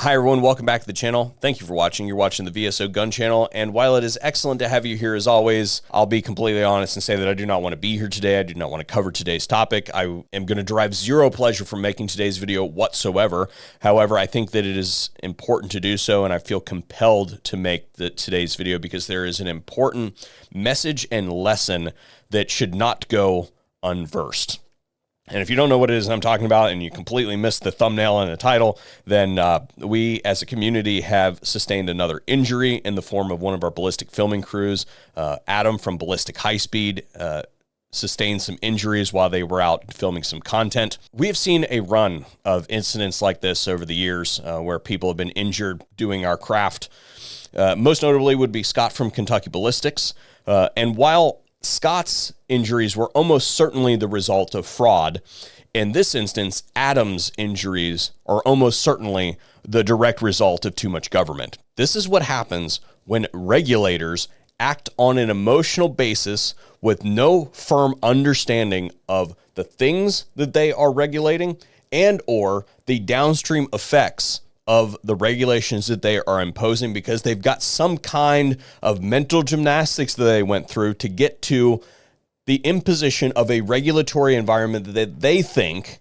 Hi everyone, welcome back to the channel. Thank you for watching. You're watching the VSO Gun Channel, and while it is excellent to have you here as always, I'll be completely honest and say that I do not want to be here today. I do not want to cover today's topic. I am going to derive zero pleasure from making today's video whatsoever. However, I think that it is important to do so, and I feel compelled to make today's video because there is an important message and lesson that should not go unversed. And if you don't know what it is I'm talking about and you completely missed the thumbnail and the title, then we as a community have sustained another injury in the form of one of our ballistic filming crews. Adam from Ballistic Highspeed sustained some injuries while they were out filming some content. We have seen a run of incidents like this over the years where people have been injured doing our craft. Most notably would be Scott from Kentucky Ballistics. And while Scott's injuries were almost certainly the result of fraud, in this instance, Adam's injuries are almost certainly the direct result of too much government. This is what happens when regulators act on an emotional basis with no firm understanding of the things that they are regulating and or the downstream effects of the regulations that they are imposing, because they've got some kind of mental gymnastics that they went through to get to the imposition of a regulatory environment that they think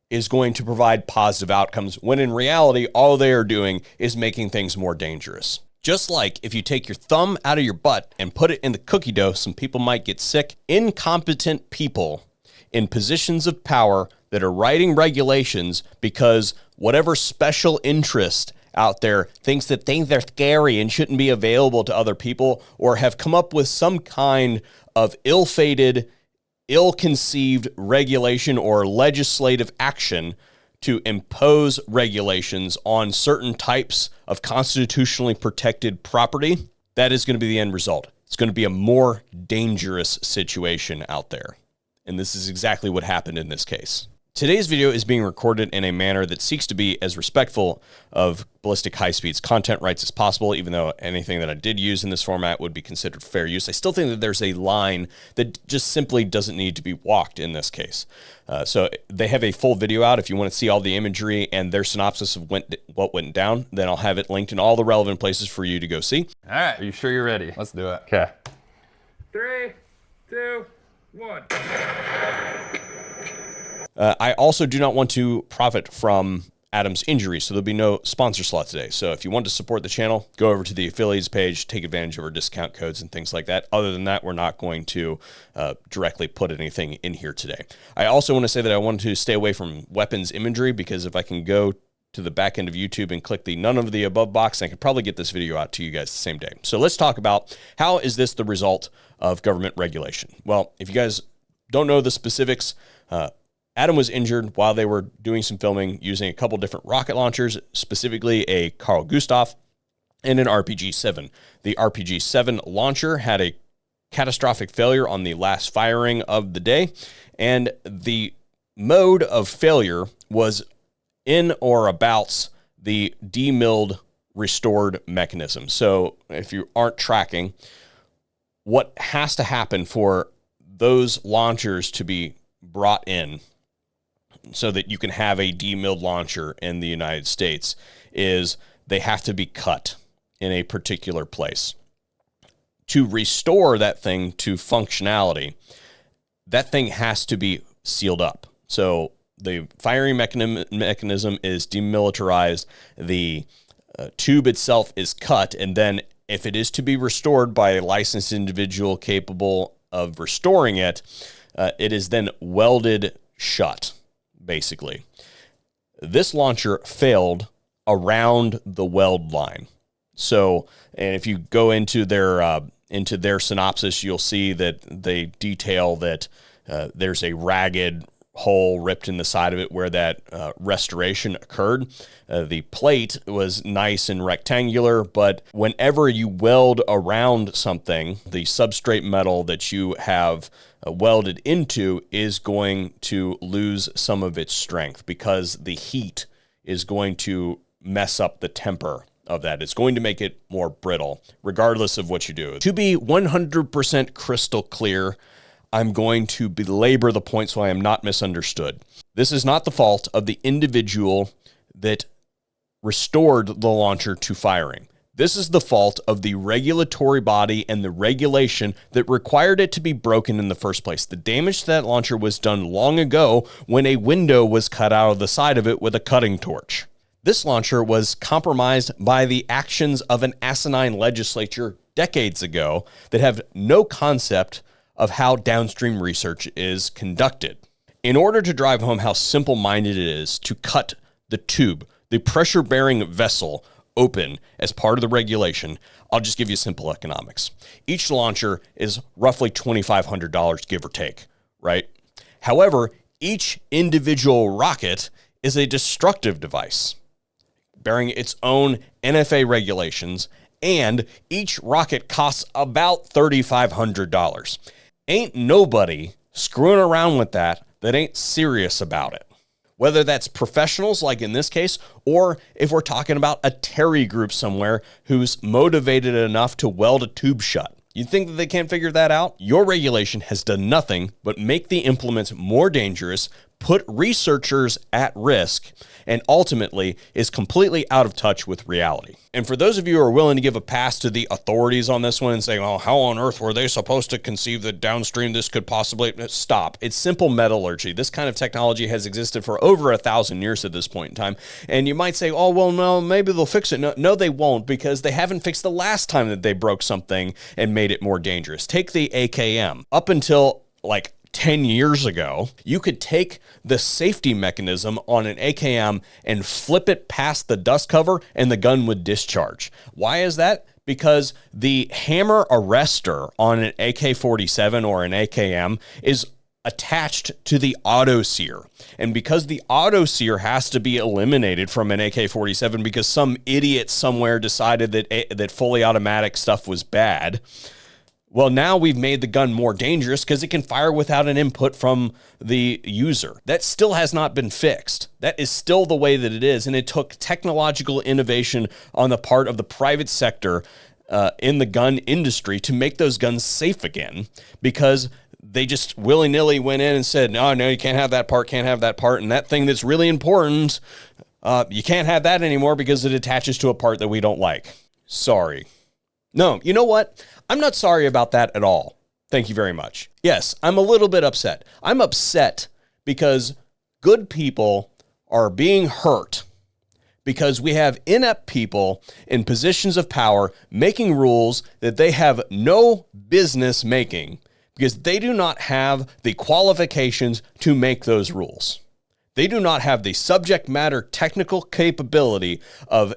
is going to provide positive outcomes, when in reality, all they are doing is making things more dangerous. Just like if you take your thumb out of your butt and put it in the cookie dough, some people might get sick. Incompetent people in positions of power that are writing regulations because whatever special interest out there thinks that things are scary and shouldn't be available to other people, or have come up with some kind of ill-fated, ill-conceived regulation or legislative action to impose regulations on certain types of constitutionally protected property, that is going to be the end result. It's going to be a more dangerous situation out there. And this is exactly what happened in this case. Today's video is being recorded in a manner that seeks to be as respectful of Ballistic Highspeed's content rights as possible, even though anything that I did use in this format would be considered fair use. I still think that there's a line that just simply doesn't need to be walked in this case. So they have a full video out. If you want to see all the imagery and their synopsis of what went down, then I'll have it linked in all the relevant places for you to go see. All right, are you sure you're ready? Let's do it. Okay. 3, 2, 1. I also do not want to profit from Adam's injury, so there'll be no sponsor slot today. So if you want to support the channel, go over to the affiliates page, take advantage of our discount codes and things like that. Other than that, we're not going to directly put anything in here today. I also want to say that I want to stay away from weapons imagery, because if I can go to the back end of YouTube and click the none of the above box, I could probably get this video out to you guys the same day. So let's talk about, how is this the result of government regulation? Well, if you guys don't know the specifics, Adam was injured while they were doing some filming using a couple different rocket launchers, specifically a Carl Gustav and an RPG7. The RPG7 launcher had a catastrophic failure on the last firing of the day, and the mode of failure was in or about the demilled restored mechanism. So if you aren't tracking, what has to happen for those launchers to be brought in so that you can have a demilled launcher in the United States is they have to be cut in a particular place. To restore that thing to functionality, that thing has to be sealed up. So the firing mechanism is demilitarized, the tube itself is cut, and then if it is to be restored by a licensed individual capable of restoring it, it is then welded shut. Basically, this launcher failed around the weld line. So, and if you go into their synopsis, you'll see that they detail that there's a ragged hole ripped in the side of it where that restoration occurred. The plate was nice and rectangular, but whenever you weld around something, the substrate metal that you have welded into is going to lose some of its strength, because the heat is going to mess up the temper of that. It's going to make it more brittle, regardless of what you do. To be 100% crystal clear, I'm going to belabor the point so I am not misunderstood. This is not the fault of the individual that restored the launcher to firing. This is the fault of the regulatory body and the regulation that required it to be broken in the first place. The damage to that launcher was done long ago when a window was cut out of the side of it with a cutting torch. This launcher was compromised by the actions of an asinine legislature decades ago that have no concept of how downstream research is conducted. In order to drive home how simple-minded it is to cut the tube, the pressure-bearing vessel, open as part of the regulation, I'll just give you simple economics. Each launcher is roughly $2,500, give or take, right? However, each individual rocket is a destructive device, bearing its own NFA regulations, and each rocket costs about $3,500. Ain't nobody screwing around with that ain't serious about it. Whether that's professionals, like in this case, or if we're talking about a Terry group somewhere who's motivated enough to weld a tube shut. You think that they can't figure that out? Your regulation has done nothing but make the implements more dangerous, put researchers at risk, and ultimately is completely out of touch with reality. And for those of you who are willing to give a pass to the authorities on this one and say, oh, how on earth were they supposed to conceive that downstream this could possibly... Stop. It's simple metallurgy. This kind of technology has existed for over 1,000 years at this point in time. And you might say, oh, well, no, maybe they'll fix it. No, they won't, because they haven't fixed the last time that they broke something and made it more dangerous. Take the AKM. Up until 10 years ago, you could take the safety mechanism on an AKM and flip it past the dust cover and the gun would discharge. Why is that? Because the hammer arrestor on an AK47 or an AKM is attached to the auto sear. And because the auto sear has to be eliminated from an AK47 because some idiot somewhere decided that fully automatic stuff was bad, well, now we've made the gun more dangerous because it can fire without an input from the user. That still has not been fixed. That is still the way that it is. And it took technological innovation on the part of the private sector in the gun industry to make those guns safe again, because they just willy-nilly went in and said, no, you can't have that part, can't have that part. And that thing that's really important, you can't have that anymore because it attaches to a part that we don't like. Sorry. No, you know what? I'm not sorry about that at all. Thank you very much. Yes, I'm a little bit upset. I'm upset because good people are being hurt because we have inept people in positions of power making rules that they have no business making because they do not have the qualifications to make those rules. They do not have the subject matter technical capability of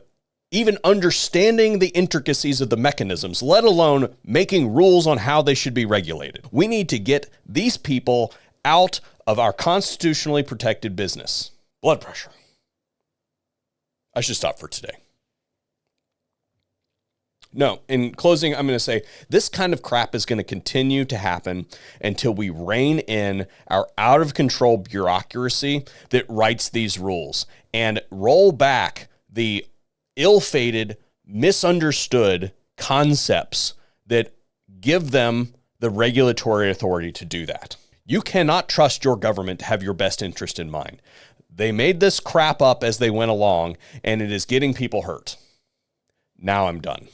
even understanding the intricacies of the mechanisms, let alone making rules on how they should be regulated. We need to get these people out of our constitutionally protected business. Blood pressure. I should stop for today. No, in closing, I'm going to say this kind of crap is going to continue to happen until we rein in our out-of-control bureaucracy that writes these rules and roll back the ill-fated, misunderstood concepts that give them the regulatory authority to do that. You cannot trust your government to have your best interest in mind. They made this crap up as they went along, and it is getting people hurt. Now I'm done.